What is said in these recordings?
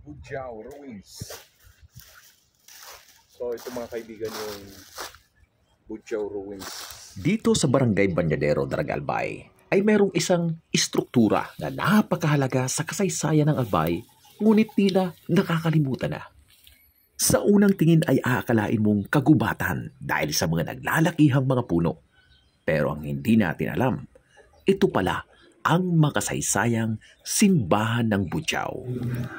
Bujao Ruins. So ito mga kaibigan yung Bujao Ruins. Dito sa Barangay Banyadero, Daraga-Albay ay mayroong isang istruktura na napakahalaga sa kasaysayan ng Albay, ngunit tila nakakalimutan na. Sa unang tingin ay aakalain mong kagubatan dahil sa mga naglalakihang mga puno. Pero ang hindi natin alam, ito pala ang makasaysayang simbahan ng Bujao.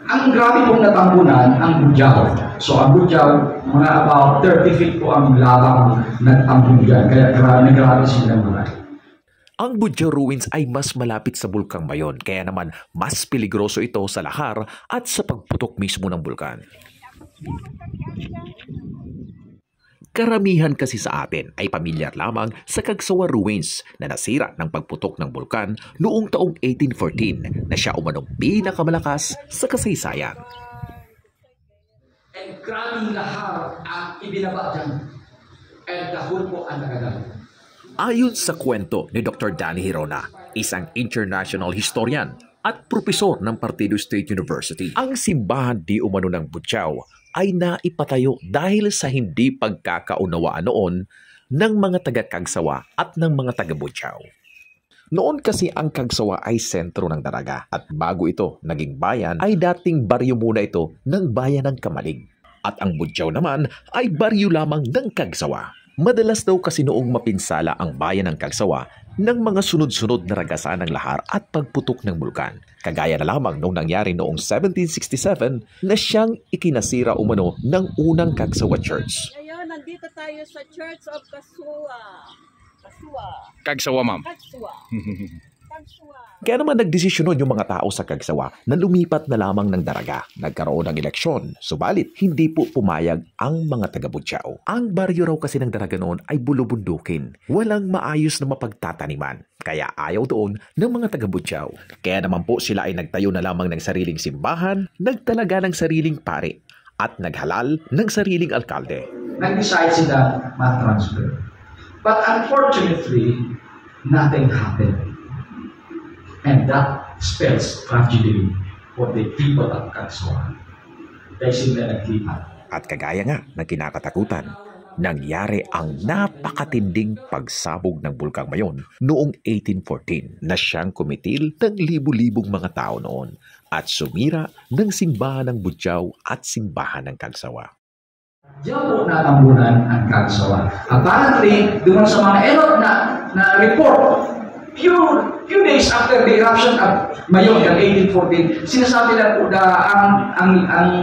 Ang grabe pong natambunan ang Bujao. So ang Bujao, mga about 30 feet po ang labang nagtambun dyan. Kaya grabe sila mga. Ang Bujao Ruins ay mas malapit sa Bulkang Mayon, kaya naman mas peligroso ito sa lahar at sa pagputok mismo ng bulkan. Karamihan kasi sa atin ay pamilyar lamang sa Cagsawa Ruins na nasira ng pagputok ng bulkan noong taong 1814 na siya umanong pinakamalakas sa kasaysayan. And grabing lahar ang ibinaba dyan. And dahon po ang nagagamit. Ayon sa kwento ni Dr. Danny Hirona, isang international historian at propesor ng Partido State University, ang simbahan di umano ng Bujao ay naipatayo dahil sa hindi pagkakaunawaan noon ng mga taga-Cagsawa at ng mga taga-Bujao. Noon kasi ang Cagsawa ay sentro ng Daraga at bago ito naging bayan ay dating baryo muna ito ng bayan ng Kamalig. At ang Bujao naman ay baryo lamang ng Cagsawa. Madalas daw kasi noong mapinsala ang bayan ng Cagsawa ng mga sunod-sunod na ragasan ng lahar at pagputok ng bulkan. Kagaya na lamang nung nangyari noong 1767 na siyang ikinasira umano ng unang Cagsawa Church. Ngayon, nandito tayo sa Church of Cagsawa. Cagsawa, ma'am. Cagsawa. Kaya naman nagdesisyon yung mga tao sa Cagsawa na lumipat na lamang ng Daraga. Nagkaroon ng eleksyon, subalit hindi po pumayag ang mga taga-Bujao. Ang baryo raw kasi ng Daraga noon ay bulubundukin. Walang maayos na mapagtataniman. Kaya ayaw doon ng mga taga-Bujao. Kaya naman po sila ay nagtayo na lamang ng sariling simbahan, nagtalaga ng sariling pare, at naghalal ng sariling alkalde. Nag-decide sila ma-transfer. But unfortunately, nothing happened. And that spells tragedy for the people of Cagsawa. Dahil sila naglipat. At kagaya nga ng kinakatakutan, nangyari ang napakatinding pagsabog ng Bulkang Mayon noong 1814 na siyang kumitil ng libu-libong mga tao noon at sumira ng simbahan ng Bujao at simbahan ng Cagsawa. Diyan po natambunan ang Cagsawa. Apparently, doon sa mga error na report, few days after the eruption of Mayon ng 1814, sinasabi lang po na ang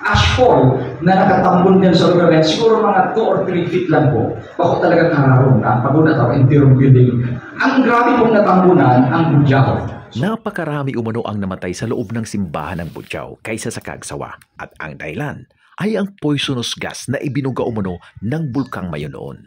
ashfall na nakatambon din sa lugar, siguro mga 2 or 3 feet lang po. Bako talagang kararong na pagod at entirong building. Ang grabe pong natambunan ang Bujao. Napakarami umano ang namatay sa loob ng simbahan ng Bujao kaysa sa Cagsawa. At ang dahilan ay ang poisonous gas na ibinuga umano ng Bulkang Mayon noon.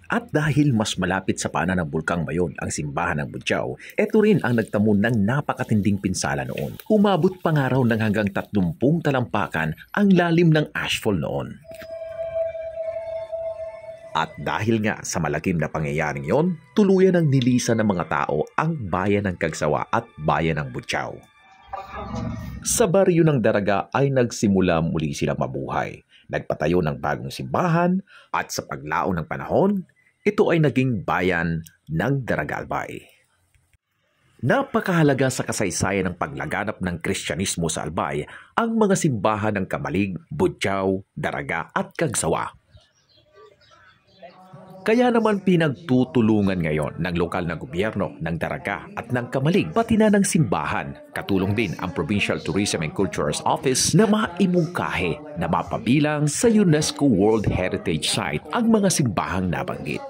At dahil mas malapit sa paanan ng Bulkang Mayon ang simbahan ng Bujao, ito rin ang nagtamo ng napakatinding pinsala noon. Umabot pa nga raw ng hanggang 30 talampakan ang lalim ng ashfall noon. At dahil nga sa malakim na pangyayaring yon, tuluyan ang nilisan ng mga tao ang bayan ng Cagsawa at bayan ng Bujao. Sa baryo ng Daraga ay nagsimula muli silang mabuhay. Nagpatayo ng bagong simbahan at sa paglaon ng panahon, ito ay naging bayan ng Daraga-Albay. Napakahalaga sa kasaysayan ng paglaganap ng Kristyanismo sa Albay ang mga simbahan ng Kamalig, Bujao, Daraga at Cagsawa. Kaya naman pinagtutulungan ngayon ng lokal na gobyerno ng Daraga at ng Kamalig pati na ng simbahan. Katulong din ang Provincial Tourism and Cultures Office na maimungkahe na mapabilang sa UNESCO World Heritage Site ang mga simbahang nabanggit.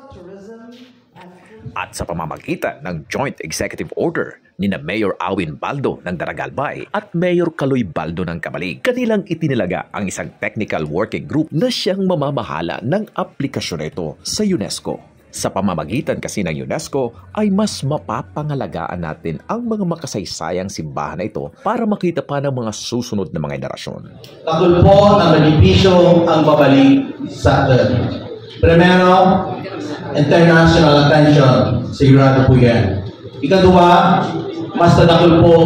At sa pamamagitan ng Joint Executive Order ni na Mayor Alwin Baldo ng Daraga-Albay at Mayor Kaloy Baldo ng Kamalig, kanilang itinilaga ang isang technical working group na siyang mamamahala ng aplikasyon nito sa UNESCO. Sa pamamagitan kasi ng UNESCO ay mas mapapangalagaan natin ang mga makasaysayang simbahan na ito para makita pa ng mga susunod na mga henerasyon. Takol po na benepisyo ang babalik sa atin. Primero, international attention, sigurado po yan. Ikadua, mas tadakol po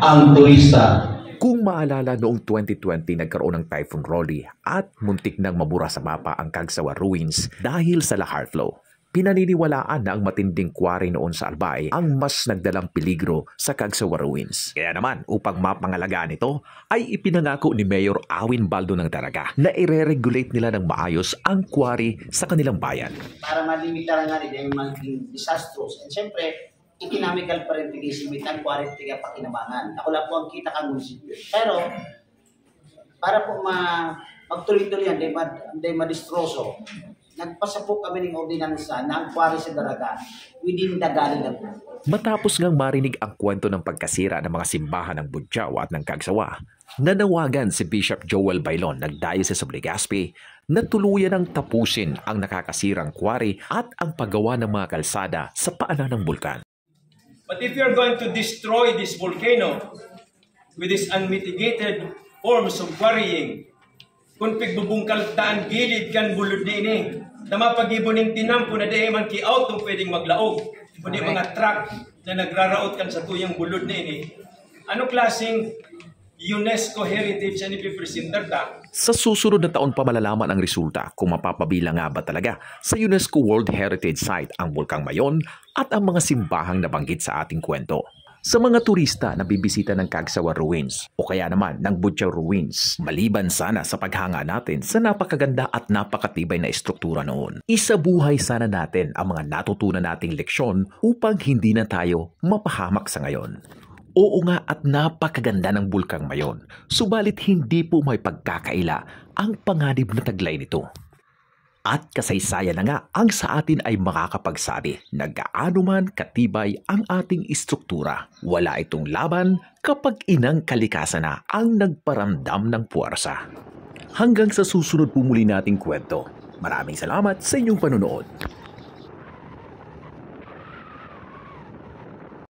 ang turista. Kung maalala noong 2020 nagkaroon ng Typhoon Rolly at muntik nang mabura sa mapa ang Cagsawa Ruins dahil sa lahar flow. Pinaniniwalaan na ang matinding quarry noon sa Albay ang mas nagdalang peligro sa Cagsawa Ruins. Kaya naman, upang mapangalagaan ito, ay ipinangako ni Mayor Awin Baldo ng Daraga na ire-regulate nila ng maayos ang quarry sa kanilang bayan. Para malimitaran nga rin yung maging disastrous. And syempre, economical pa rin tigisimit ang quarry tiga pakinabangan. Ako lang po ang kita kang munisipyo. Pero, para po magtuloy-tuloy yan, hindi madistroso, nagpasa po kami ng ordinansa na ang quarry sa Daraga within the galley lang po. Matapos ngang marinig ang kwento ng pagkasira ng mga simbahan ng Budyaw at ng Cagsawa, nanawagan si Bishop Joel Bailon ng Diocese of Legazpi na tuluyan ang tapusin ang nakakasirang quarry at ang paggawa ng mga kalsada sa paanan ng bulkan. But if you're going to destroy this volcano with these unmitigated forms of quarrying, kung pigbubungkal taan gilid kan bulod ni ini, na mapagibuning tinampo na di man ki-out kung pwedeng maglaog, kundi mga truck na nagraraot kan sa tuyang bulod ni ini, ano klaseng UNESCO Heritage ang ipipresentar ta? Sa susunod na taon pa malalaman ang resulta kung mapapabilang nga ba talaga sa UNESCO World Heritage Site ang Bulkang Mayon at ang mga simbahang nabanggit sa ating kwento. Sa mga turista na bibisita ng Cagsawa Ruins o kaya naman ng Budyaw Ruins, maliban sana sa paghanga natin sa napakaganda at napakatibay na estruktura noon, isabuhay sana natin ang mga natutunan nating leksyon upang hindi na tayo mapahamak sa ngayon. Oo nga at napakaganda ng Bulkang Mayon, subalit hindi po may pagkakaila ang panganib na taglay nito. At kasaysayan na nga ang sa atin ay makakapagsabi na gaano man katibay ang ating istruktura. Wala itong laban kapag inang kalikasan na ang nagparamdam ng puwersa. Hanggang sa susunod po muli nating kwento. Maraming salamat sa inyong panonood.